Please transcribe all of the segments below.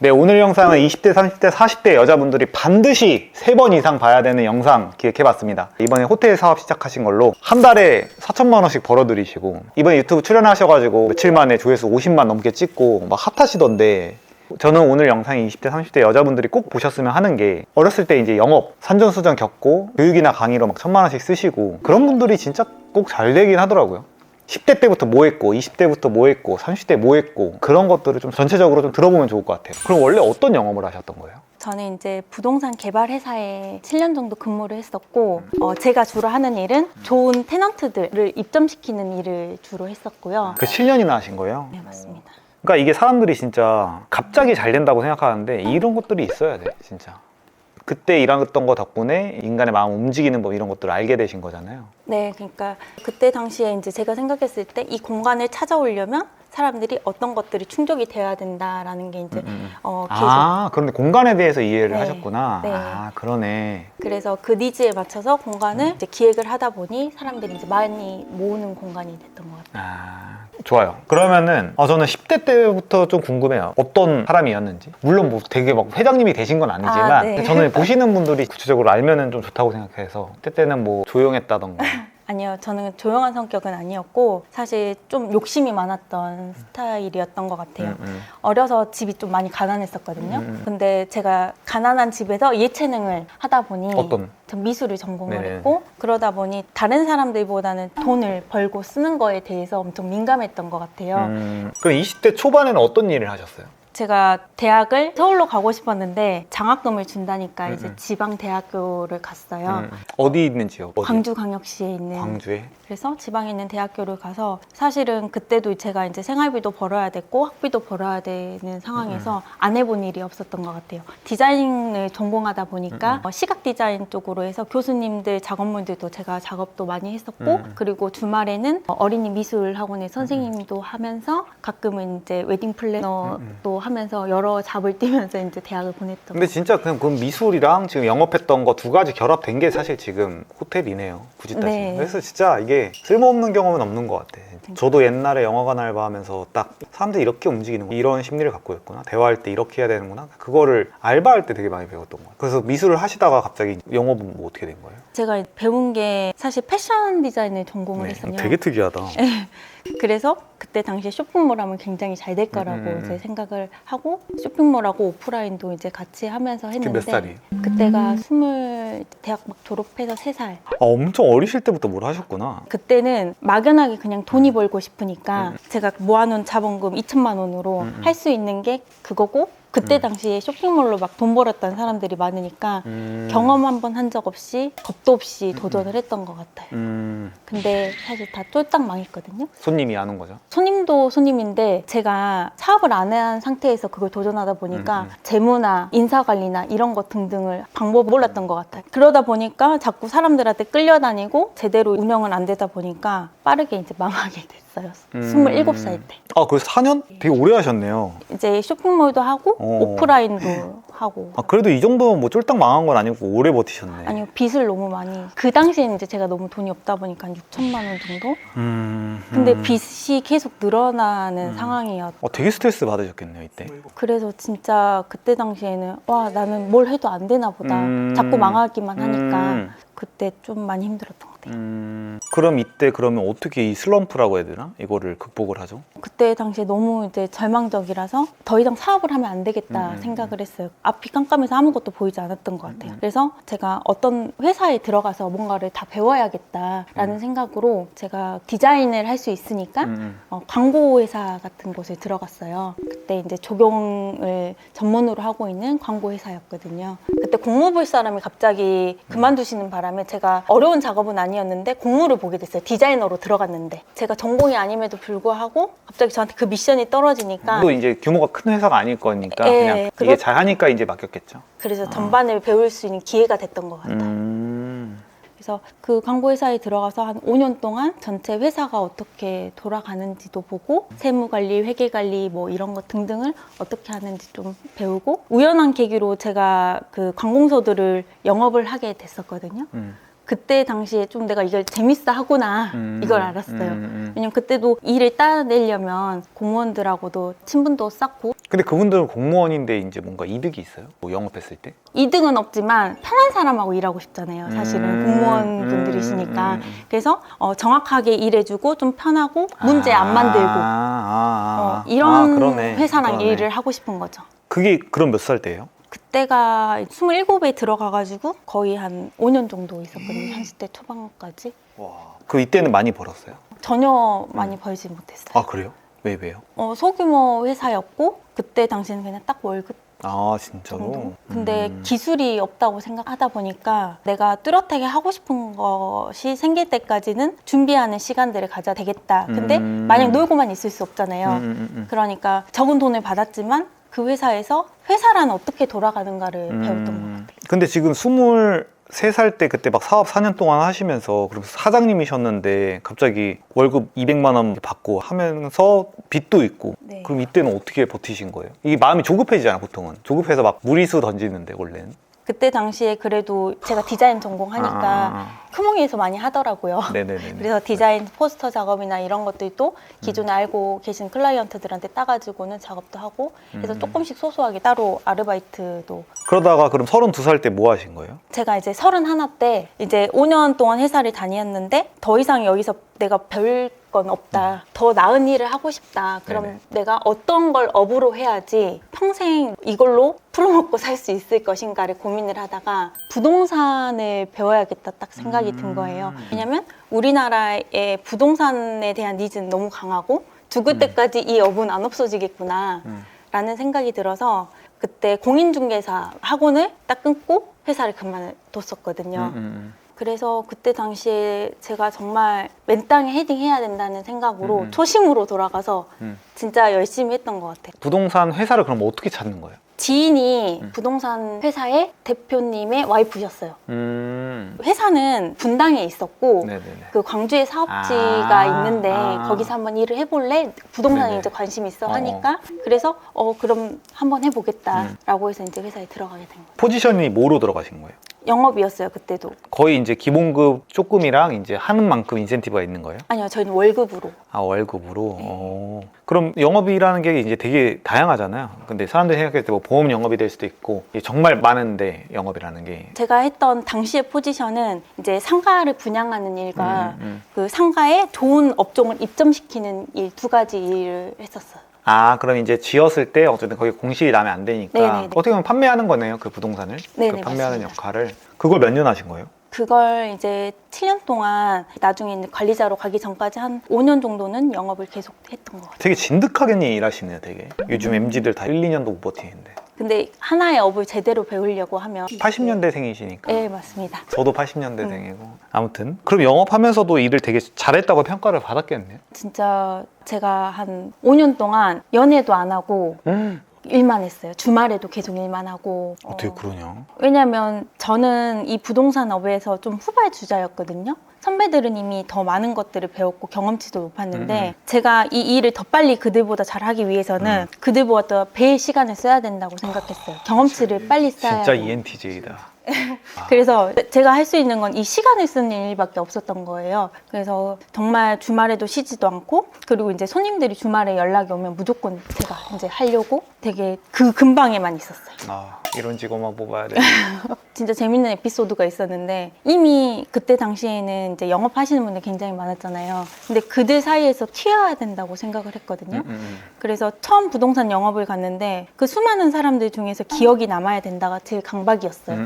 네, 오늘 영상은 20대, 30대, 40대 여자분들이 반드시 3번 이상 봐야 되는 영상 기획해봤습니다. 이번에 호텔 사업 시작하신 걸로 한 달에 4천만 원씩 벌어들이시고, 이번에 유튜브 출연하셔가지고 며칠 만에 조회수 50만 넘게 찍고 막 핫하시던데, 저는 오늘 영상이 20대, 30대 여자분들이 꼭 보셨으면 하는 게, 어렸을 때 이제 영업, 산전수전 겪고 교육이나 강의로 막 1,000만 원씩 쓰시고, 그런 분들이 진짜 꼭 잘 되긴 하더라고요. 10대 때부터 뭐 했고, 20대부터 뭐 했고, 30대 뭐 했고, 그런 것들을 좀 전체적으로 좀 들어보면 좋을 것 같아요. 그럼 원래 어떤 영업을 하셨던 거예요? 저는 이제 부동산 개발 회사에 7년 정도 근무를 했었고, 제가 주로 하는 일은 좋은 테넌트들을 입점시키는 일을 주로 했었고요. 그 7년이나 하신 거예요? 네, 맞습니다. 그러니까 이게 사람들이 진짜 갑자기 잘 된다고 생각하는데 이런 것들이 있어야 돼, 진짜. 그때 일했던 거 덕분에 인간의 마음 움직이는 법 이런 것들을 알게 되신 거잖아요. 네, 그러니까 그때 당시에 이제 제가 생각했을 때 이 공간을 찾아오려면 사람들이 어떤 것들이 충족이 되어야 된다라는 게 이제 계속. 아, 그런데 공간에 대해서 이해를 네. 하셨구나. 네. 아, 그러네. 그래서 그 니즈에 맞춰서 공간을 이제 기획을 하다 보니 사람들이 이제 많이 모으는 공간이 됐던 것 같아요. 아, 좋아요. 그러면은 저는 10대 때부터 좀 궁금해요. 어떤 사람이었는지. 물론 뭐 되게 막 회장님이 되신 건 아니지만 아, 네. 저는 보시는 분들이 구체적으로 알면은 좀 좋다고 생각해서. 그때는 뭐 조용했다던가. 아니요, 저는 조용한 성격은 아니었고 사실 좀 욕심이 많았던 스타일이었던 것 같아요. 어려서 집이 좀 많이 가난했었거든요. 근데 제가 가난한 집에서 예체능을 하다 보니 어떤? 전 미술을 전공을 네네. 했고, 그러다 보니 다른 사람들보다는 돈을 벌고 쓰는 거에 대해서 엄청 민감했던 것 같아요. 그럼 20대 초반에는 어떤 일을 하셨어요? 제가 대학을 서울로 가고 싶었는데 장학금을 준다니까 이제 지방 대학교를 갔어요. 어디 있는 지역? 어디? 광주광역시에 있는. 광주에? 그래서 지방에 있는 대학교를 가서 사실은 그때도 제가 이제 생활비도 벌어야 됐고 학비도 벌어야 되는 상황에서 안 해본 일이 없었던 것 같아요. 디자인을 전공하다 보니까 시각 디자인 쪽으로 해서 교수님들 작업물들도 제가 작업도 많이 했었고, 그리고 주말에는 어린이 미술 학원의 선생님도 하면서 가끔은 이제 웨딩 플래너도 하면서 여러 잡을 뛰면서 이제 대학을 보냈던. 근데 진짜 그냥 그 미술이랑 지금 영업했던 거 두 가지 결합된 게 사실 지금 호텔이네요. 굳이 따지면. 네. 그래서 진짜 이게 쓸모없는 경험은 없는 것 같아. 저도 옛날에 영화관 알바하면서 딱 사람들이 이렇게 움직이는 거, 이런 심리를 갖고 있구나, 대화할 때 이렇게 해야 되는구나, 그거를 알바할 때 되게 많이 배웠던 것 같아요. 그래서 미술을 하시다가 갑자기 영업은 뭐 어떻게 된 거예요? 제가 배운 게 사실 패션 디자인을 전공을 했어요. 되게 특이하다. 그래서 그때 당시에 쇼핑몰 하면 굉장히 잘 될 거라고 이제 생각을 하고, 쇼핑몰하고 오프라인도 이제 같이 하면서 했는데. 몇 살이에요? 그때가 대학 막 졸업해서 3살. 엄청 어리실 때부터 뭘 하셨구나. 그때는 막연하게 그냥 돈이 벌고 싶으니까 제가 모아놓은 자본금 2천만 원으로 할 수 있는 게 그거고, 그때 당시에 쇼핑몰로 막 돈 벌었던 사람들이 많으니까 경험 한 번 한 적 없이 겁도 없이 도전을 했던 것 같아요. 근데 사실 다 쫄딱 망했거든요. 손님이 안 온 거죠? 손님도 손님인데 제가 사업을 안 한 상태에서 그걸 도전하다 보니까 재무나 인사관리나 이런 것 등등을 방법을 몰랐던 것 같아요. 그러다 보니까 자꾸 사람들한테 끌려다니고 제대로 운영은 안 되다 보니까 빠르게 이제 망하게 됐어요. 27살 때. 아, 그래서 4년? 되게 오래 하셨네요. 이제 쇼핑몰도 하고 오프라인도 하고. 아, 그래도 이 정도면 뭐 쫄딱 망한 건 아니고 오래 버티셨네. 아니요, 빚을 너무 많이. 그 당시에는 이제 제가 너무 돈이 없다 보니까 한 6천만 원 정도? 근데 빚이 계속 늘어나는 상황이었. 되게 스트레스 받으셨겠네요, 이때. 그래서 진짜 그때 당시에는 와, 나는 뭘 해도 안 되나 보다. 자꾸 망하기만 하니까 그때 좀 많이 힘들었던 것 같아요. 그럼 이때 그러면 어떻게 이 슬럼프라고 해야 되나? 이거를 극복을 하죠? 그때 당시에 너무 이제 절망적이라서 더 이상 사업을 하면 안 되겠다 생각을 했어요. 앞이 깜깜해서 아무것도 보이지 않았던 것 같아요. 그래서 제가 어떤 회사에 들어가서 뭔가를 다 배워야겠다라는 생각으로 제가 디자인을 할 수 있으니까 광고 회사 같은 곳에 들어갔어요. 그때 이제 조경을 전문으로 하고 있는 광고 회사였거든요. 그때 공무볼 사람이 갑자기 그만두시는 바람에 제가 어려운 작업은 아니었는데 공무를 보게 됐어요. 디자이너로 들어갔는데 제가 전공이 아님에도 불구하고 갑자기 저한테 그 미션이 떨어지니까. 또 이제 규모가 큰 회사가 아닐 거니까 네, 그냥 이게 잘하니까 이제 맡겼겠죠. 그래서 전반을 배울 수 있는 기회가 됐던 것 같아요. 그래서 그 광고회사에 들어가서 한 5년 동안 전체 회사가 어떻게 돌아가는지도 보고 세무관리, 회계관리 뭐 이런 것 등등을 어떻게 하는지 좀 배우고, 우연한 계기로 제가 그 관공서들을 영업을 하게 됐었거든요. 그때 당시에 좀 내가 이걸 재밌어 하구나 이걸 알았어요. 왜냐면 그때도 일을 따내려면 공무원들하고도 친분도 쌓고 근데 그분들은 공무원인데 이제 뭔가 이득이 있어요? 뭐 영업했을 때? 이득은 없지만 편한 사람하고 일하고 싶잖아요. 사실은 공무원분들이시니까. 그래서 정확하게 일해주고 좀 편하고 문제 안 만들고 이런 그러네. 회사랑 그러네. 일을 하고 싶은 거죠. 그게 그럼 몇 살 때예요? 그때가 27에 들어가가지고 거의 한 5년 정도 있었거든요. 30대 초반까지. 와. 그 이때는 많이 벌었어요? 전혀 많이 벌지 못했어요. 아 그래요? 왜요? 소규모 회사였고 그때 당시에는 그냥 딱 월급 아 진짜로? 정도? 근데 기술이 없다고 생각하다 보니까 내가 뚜렷하게 하고 싶은 것이 생길 때까지는 준비하는 시간들을 가져야 되겠다. 근데 마냥 놀고만 있을 수 없잖아요. 그러니까 적은 돈을 받았지만 그 회사에서 회사란 어떻게 돌아가는가를 배웠던 것 같아요. 근데 지금 23살 때 그때 막 사업 4년 동안 하시면서 그럼 사장님이셨는데 갑자기 월급 200만 원 받고 하면서 빚도 있고 네. 그럼 이때는 어떻게 버티신 거예요? 이게 마음이 조급해지잖아 보통은. 조급해서 막 무리수 던지는데 원래는. 그때 당시에 그래도 제가 디자인 전공하니까 크몽이에서 많이 하더라고요. 네네네. 그래서 디자인 포스터 작업이나 이런 것들도 기존에 알고 계신 클라이언트들한테 따가지고는 작업도 하고 그래서 조금씩 소소하게 따로 아르바이트도. 그러다가 그럼 32살 때 뭐 하신 거예요? 제가 이제 31 때 이제 5년 동안 회사를 다녔는데 더 이상 여기서 내가 별 건 없다. 더 나은 일을 하고 싶다. 그럼 네네. 내가 어떤 걸 업으로 해야지 평생 이걸로 풀어먹고 살 수 있을 것인가를 고민을 하다가 부동산을 배워야겠다 딱 생각이 든 거예요. 왜냐면 우리나라의 부동산에 대한 니즈는 너무 강하고 죽을 때까지 이 업은 안 없어지겠구나 라는 생각이 들어서 그때 공인중개사 학원을 딱 끊고 회사를 그만뒀었거든요. 그래서 그때 당시에 제가 정말 맨땅에 헤딩해야 된다는 생각으로 초심으로 돌아가서 진짜 열심히 했던 것 같아요. 부동산 회사를 그럼 어떻게 찾는 거예요? 지인이 부동산 회사의 대표님의 와이프셨어요. 회사는 분당에 있었고 네네네. 그 광주에 사업지가 있는데 거기서 한번 일을 해볼래? 부동산에 네네. 이제 관심 있어 하니까 그래서 그럼 한번 해보겠다라고 해서 이제 회사에 들어가게 된 거예요. 포지션이 뭐로 들어가신 거예요? 영업이었어요 그때도. 거의 이제 기본급 조금이랑 이제 하는 만큼 인센티브가 있는 거예요? 아니요 저희는 월급으로. 아 월급으로? 그럼 영업이라는 게 이제 되게 다양하잖아요. 근데 사람들이 생각할 때 뭐 보험 영업이 될 수도 있고 정말 많은데 영업이라는 게 제가 했던 당시의 포지션은 이제 상가를 분양하는 일과 그 상가에 좋은 업종을 입점시키는 일 두 가지 일을 했었어요. 아 그럼 이제 지었을 때 어쨌든 거기 공실이 나면 안 되니까 네네네. 어떻게 보면 판매하는 거네요 그 부동산을. 네네, 그 판매하는 맞습니다. 역할을. 그걸 몇 년 하신 거예요? 그걸 이제 7년 동안 나중에 이제 관리자로 가기 전까지 한 5년 정도는 영업을 계속 했던 것 같아요. 되게 진득하게 일하시네요 되게. 요즘 MZ들 다 1, 2년도 못 버티는데. 근데 하나의 업을 제대로 배우려고 하면 80년대생이시니까. 네 맞습니다. 저도 80년대생이고. 아무튼 그럼 영업하면서도 일을 되게 잘했다고 평가를 받았겠네요. 진짜 제가 한 5년 동안 연애도 안 하고 일만 했어요. 주말에도 계속 일만 하고. 어떻게 그러냐? 왜냐면 저는 이 부동산 업에서 좀 후발주자였거든요. 선배들은 이미 더 많은 것들을 배웠고 경험치도 높았는데 제가 이 일을 더 빨리 그들보다 잘하기 위해서는 그들보다 배의 시간을 써야 된다고 생각했어요. 경험치를 빨리 쌓아야 진짜 돼요. ENTJ다. 그래서 제가 할 수 있는 건 이 시간을 쓰는 일밖에 없었던 거예요. 그래서 정말 주말에도 쉬지도 않고 그리고 이제 손님들이 주말에 연락이 오면 무조건 제가 이제 하려고 되게 그 근방에만 있었어요. 아 이런 직업만 뽑아야 돼. 진짜 재밌는 에피소드가 있었는데 이미 그때 당시에는 이제 영업하시는 분들 굉장히 많았잖아요. 근데 그들 사이에서 튀어야 된다고 생각을 했거든요. 그래서 처음 부동산 영업을 갔는데 그 수많은 사람들 중에서 기억이 남아야 된다가 제일 강박이었어요.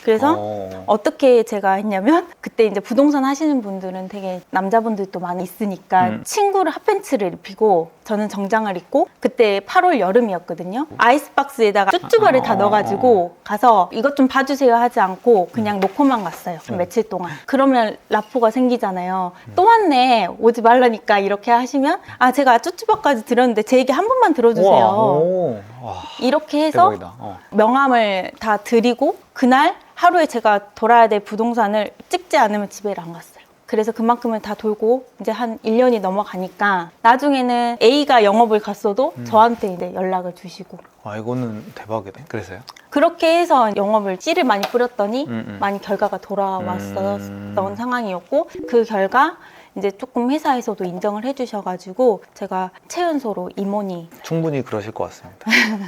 그래서 어떻게 제가 했냐면 그때 이제 부동산 하시는 분들은 되게 남자분들도 많이 있으니까 친구를 핫팬츠를 입히고 저는 정장을 입고 그때 8월 여름이었거든요. 아이스박스에다가 쭈쭈바를 다 넣어가지고 가서 이것 좀 봐주세요 하지 않고 그냥 놓고만 갔어요. 한 며칠 동안. 그러면 라포가 생기잖아요. 또 왔네 오지 말라니까 이렇게 하시면 아 제가 쭈쭈바까지 드렸는데 제 얘기 한 번만 들어주세요. 와, 이렇게 해서 대박이다. 명함을 다 드리고 그날 하루에 제가 돌아야 될 부동산을 찍지 않으면 집에 안 갔어요. 그래서 그만큼을 다 돌고 이제 한 1년이 넘어가니까 나중에는 A가 영업을 갔어도 저한테 이제 연락을 주시고. 와 이거는 대박이네. 그래서요? 그렇게 해서 영업을 씨를 많이 뿌렸더니 음. 많이 결과가 돌아왔었던 상황이었고 그 결과 이제 조금 회사에서도 인정을 해주셔가지고 제가 최연소로 임원이 충분히 그러실 것 같습니다.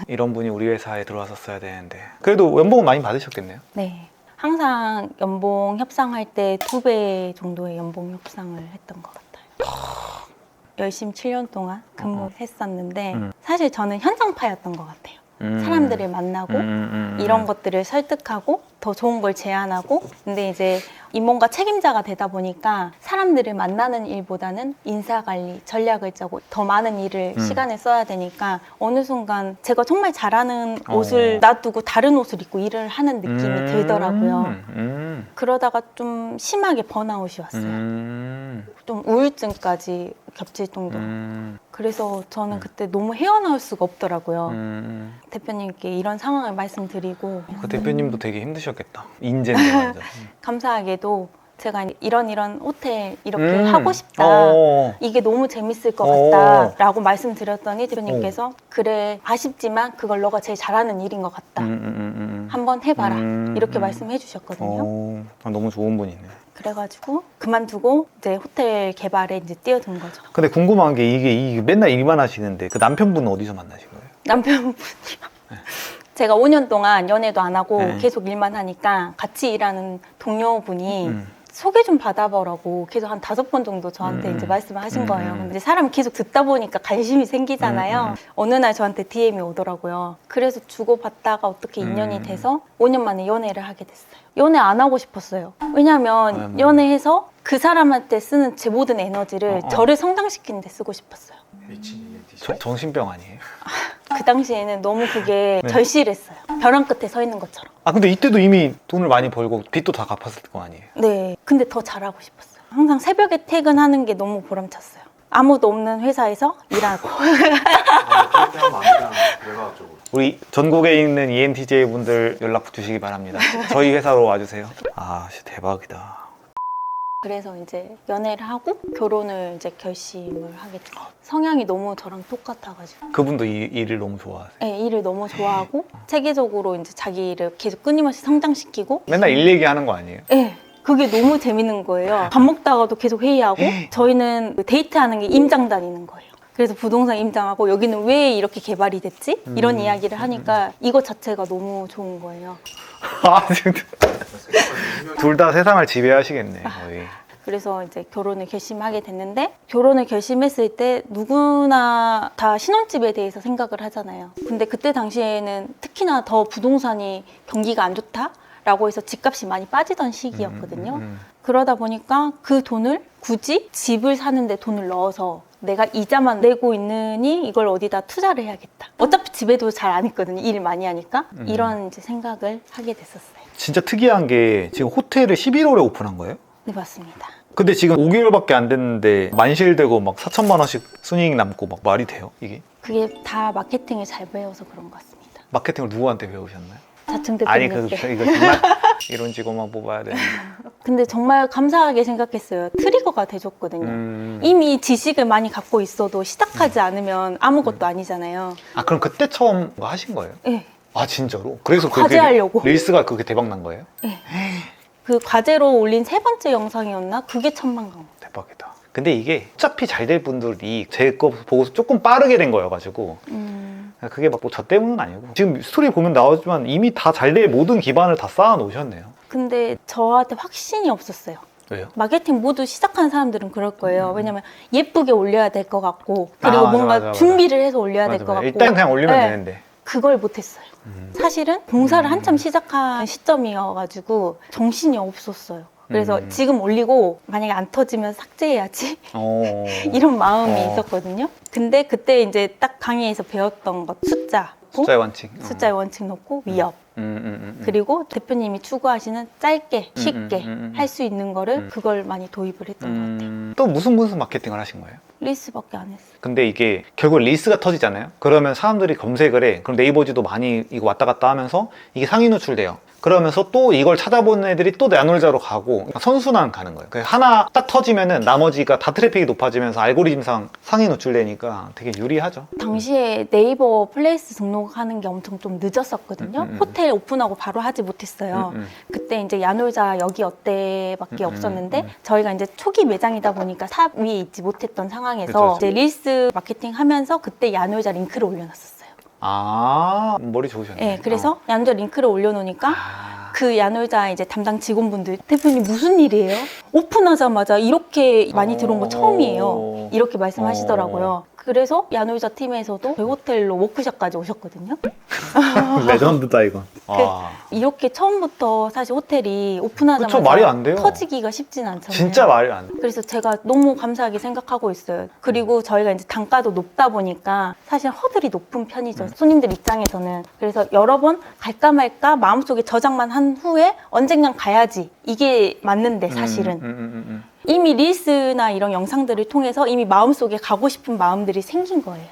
이런 분이 우리 회사에 들어왔었어야 되는데 그래도 연봉은 많이 받으셨겠네요. 네 항상 연봉 협상할 때 2배 정도의 연봉 협상을 했던 것 같아요. 열심히 7년 동안 근무했었는데 사실 저는 현장파였던 것 같아요. 사람들을 만나고 이런 것들을 설득하고 더 좋은 걸 제안하고 근데 이제 임원과 책임자가 되다 보니까 사람들을 만나는 일보다는 인사관리, 전략을 짜고 더 많은 일을 시간을 써야 되니까 어느 순간 제가 정말 잘하는 옷을 놔두고 다른 옷을 입고 일을 하는 느낌이 들더라고요. 그러다가 좀 심하게 번아웃이 왔어요. 좀 우울증까지 겹칠 정도로. 그래서 저는 그때 너무 헤어나올 수가 없더라고요. 대표님께 이런 상황을 말씀드리고 그 대표님도 되게 힘드셨겠다. 인재인데 완전. 감사하게도 제가 이런 호텔 이렇게 음. 하고 싶다. 이게 너무 재밌을 것 같다. 라고 말씀드렸더니 대표님께서 그래 아쉽지만 그걸 너가 제일 잘하는 일인 것 같다. 한번 해봐라. 이렇게 말씀해 주셨거든요. 너무 좋은 분이네. 그래가지고 그만두고 이제 호텔 개발에 이제 뛰어든 거죠. 근데 궁금한 게 이게 맨날 일만 하시는데 그 남편분은 어디서 만나신 거예요? 남편분이요. 제가 5년 동안 연애도 안 하고 네. 계속 일만 하니까 같이 일하는 동료분이 소개 좀 받아보라고 계속 한 5번 정도 저한테 이제 말씀을 하신 거예요. 근데 이제 사람이 계속 듣다 보니까 관심이 생기잖아요. 어느 날 저한테 DM이 오더라고요. 그래서 주고받다가 어떻게 인연이 돼서 5년 만에 연애를 하게 됐어요. 연애 안 하고 싶었어요. 왜냐면 연애해서 그 사람한테 쓰는 제 모든 에너지를 저를 성장시키는 데 쓰고 싶었어요. 정신병 아니에요? 그 당시에는 너무 그게 절실했어요. 벼랑 끝에 서 있는 것처럼. 근데 이때도 이미 돈을 많이 벌고 빚도 다 갚았을 거 아니에요? 네. 근데 더 잘하고 싶었어요. 항상 새벽에 퇴근하는 게 너무 보람찼어요. 아무도 없는 회사에서 일하고. 우리 전국에 있는 ENTJ 분들 연락 주시기 바랍니다. 저희 회사로 와주세요. 진짜 대박이다. 그래서 이제 연애를 하고 결혼을 이제 결심을 하게 됐어요. 성향이 너무 저랑 똑같아가지고. 그분도 이 일을 너무 좋아하세요? 네, 일을 너무 좋아하고 체계적으로 이제 자기 일을 계속 끊임없이 성장시키고. 맨날 일 얘기하는 거 아니에요? 네. 그게 너무 재밌는 거예요. 밥 먹다가도 계속 회의하고 저희는 데이트하는 게 임장 다니는 거예요. 그래서 부동산 임장하고 여기는 왜 이렇게 개발이 됐지? 이런 이야기를 하니까 이것 자체가 너무 좋은 거예요. 둘 다 세상을 지배하시겠네 거의. 그래서 이제 결혼을 결심하게 됐는데 결혼을 결심했을 때 누구나 다 신혼집에 대해서 생각을 하잖아요. 근데 그때 당시에는 특히나 더 부동산이 경기가 안 좋다라고 해서 집값이 많이 빠지던 시기였거든요. 그러다 보니까 그 돈을 굳이 집을 사는데 돈을 넣어서 내가 이자만 내고 있느니 이걸 어디다 투자를 해야겠다. 어차피 집에도 잘 안 있거든요. 일 많이 하니까. 이런 이제 생각을 하게 됐었어요. 진짜 특이한 게 지금 호텔을 11월에 오픈한 거예요? 네, 맞습니다. 근데 지금 5개월밖에 안 됐는데 만실되고 막 4천만 원씩 순이익 남고 막 말이 돼요 이게? 그게 다 마케팅을 잘 배워서 그런 것 같습니다. 마케팅을 누구한테 배우셨나요? 자청 아니 대표님께. 이거 정말 이런 직원만 뽑아야 되는데. 근데 정말 감사하게 생각했어요. 트리거가 돼줬거든요. 이미 지식을 많이 갖고 있어도 시작하지 않으면 아무것도 아니잖아요. 그럼 그때 처음 하신 거예요? 네. 진짜로? 그래서 그게 과제하려고. 릴스가 그렇게 대박 난 거예요? 네. 그 과제로 올린 3번째 영상이었나? 그게 1000만 강. 대박이다. 근데 이게 어차피 잘 될 분들이 제 거 보고서 조금 빠르게 된 거여가지고 그게 막 뭐 저 때문은 아니고 지금 스토리 보면 나오지만 이미 다 잘 될 모든 기반을 다 쌓아 놓으셨네요. 근데 저한테 확신이 없었어요. 왜요? 마케팅 모두 시작한 사람들은 그럴 거예요. 왜냐면 예쁘게 올려야 될 것 같고 그리고 맞아, 뭔가 맞아. 준비를 해서 올려야 될 것 같고 일단 그냥 올리면 네. 되는데 그걸 못했어요. 사실은 봉사를 한참 시작한 시점이어가지고 정신이 없었어요. 그래서 지금 올리고 만약에 안 터지면 삭제해야지 이런 마음이 있었거든요. 근데 그때 이제 딱 강의에서 배웠던 것 숫자의 원칙. 숫자의 원칙 넣고 위협 그리고 대표님이 추구하시는 짧게 쉽게 할 수 있는 거를 그걸 많이 도입을 했던 것 같아요. 또 무슨 마케팅을 하신 거예요? 릴스밖에 안 했어요. 근데 이게 결국 릴스가 터지잖아요. 그러면 사람들이 검색을 해. 그럼 네이버지도 많이 이거 왔다 갔다 하면서 이게 상위 노출돼요. 그러면서 또 이걸 찾아보는 애들이 또 야놀자로 가고 선순환 가는 거예요. 하나 딱 터지면은 나머지가 다 트래픽이 높아지면서 알고리즘상 상위 노출되니까 되게 유리하죠. 당시에 네이버 플레이스 등록하는 게 엄청 좀 늦었었거든요. 호텔 오픈하고 바로 하지 못했어요. 그때 이제 야놀자 여기 어때밖에 없었는데 저희가 이제 초기 매장이다 보니까 탑 위에 있지 못했던 상황에서 그쵸. 이제 릴스 마케팅 하면서 그때 야놀자 링크를 올려놨었어요. 아, 머리 좋으셨네. 네, 그래서 야놀자 링크를 올려놓으니까 그 야놀자 이제 담당 직원분들 대표님 무슨 일이에요? 오픈하자마자 이렇게 많이 들어온 거 처음이에요. 이렇게 말씀하시더라고요. 그래서 야놀자 팀에서도 저희 호텔로 워크숍까지 오셨거든요. 레전드다 이건. 아, 이렇게 처음부터 사실 호텔이 오픈하자마자 그쵸, 말이 안 돼요. 터지기가 쉽진 않잖아요. 진짜 말이 안 돼. 그래서 제가 너무 감사하게 생각하고 있어요. 그리고 저희가 이제 단가도 높다 보니까 사실 허들이 높은 편이죠. 손님들 입장에서는. 그래서 여러 번 갈까 말까 마음속에 저장만 한 후에 언젠간 가야지. 이게 맞는데 사실은. 이미 릴스나 이런 영상들을 통해서 이미 마음속에 가고 싶은 마음들이 생긴 거예요.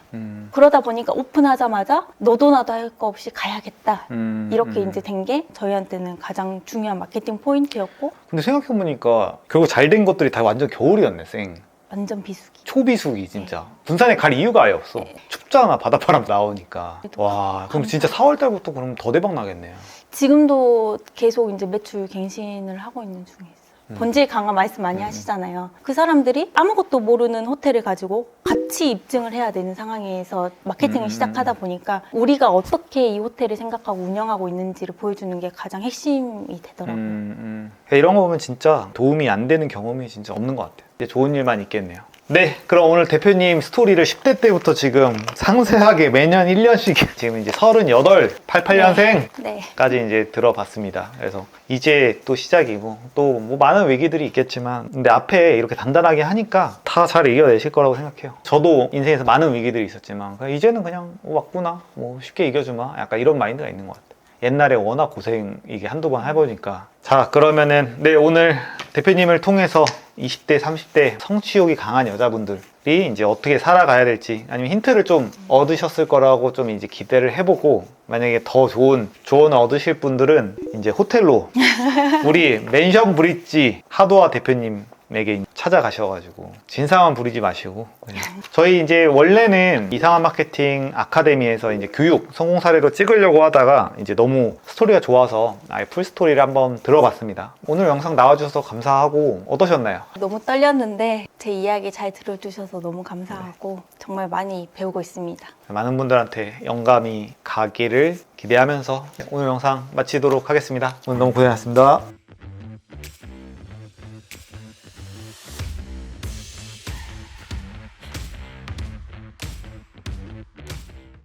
그러다 보니까 오픈하자마자 너도 나도 할 거 없이 가야겠다. 이렇게 이제 된 게 저희한테는 가장 중요한 마케팅 포인트였고 근데 생각해보니까 결국 잘 된 것들이 다 완전 겨울이었네, 생. 완전 비수기. 초비수기 진짜. 군산에 갈 이유가 아예 없어. 춥잖아, 바닷바람 나오니까. 와, 그럼 진짜 4월 달부터 그럼 더 대박 나겠네요. 지금도 계속 이제 매출 갱신을 하고 있는 중에 있어요. 본질 강화 말씀 많이 하시잖아요. 그 사람들이 아무것도 모르는 호텔을 가지고 같이 입증을 해야 되는 상황에서 마케팅을 시작하다 보니까 우리가 어떻게 이 호텔을 생각하고 운영하고 있는지를 보여주는 게 가장 핵심이 되더라고요. 이런 거 보면 진짜 도움이 안 되는 경험이 진짜 없는 것 같아요. 이제 좋은 일만 있겠네요. 네, 그럼 오늘 대표님 스토리를 10대 때부터 지금 상세하게 매년 1년씩 지금 이제 38, 88년생까지 네. 이제 들어봤습니다. 그래서 이제 또 시작이고 또 뭐 많은 위기들이 있겠지만 근데 앞에 이렇게 단단하게 하니까 다 잘 이겨내실 거라고 생각해요. 저도 인생에서 많은 위기들이 있었지만 이제는 그냥 왔구나, 뭐 쉽게 이겨주마, 약간 이런 마인드가 있는 것 같아요. 옛날에 워낙 고생 이게 한두 번 해보니까. 자, 그러면은 네, 오늘 대표님을 통해서 20대, 30대 성취욕이 강한 여자분들이 이제 어떻게 살아가야 될지 아니면 힌트를 좀 얻으셨을 거라고 좀 이제 기대를 해보고, 만약에 더 좋은 조언을 얻으실 분들은 이제 호텔로 우리 맨션 브릿지 하도아 대표님에게 찾아가셔가지고 진상만 부리지 마시고 그냥. 저희 이제 원래는 이상한 마케팅 아카데미에서 이제 교육 성공 사례로 찍으려고 하다가 이제 너무 스토리가 좋아서 아예 풀 스토리를 한번 들어봤습니다. 오늘 영상 나와주셔서 감사하고 어떠셨나요? 너무 떨렸는데 제 이야기 잘 들어주셔서 너무 감사하고 정말 많이 배우고 있습니다. 많은 분들한테 영감이 가기를 기대하면서 오늘 영상 마치도록 하겠습니다. 오늘 너무 고생하셨습니다.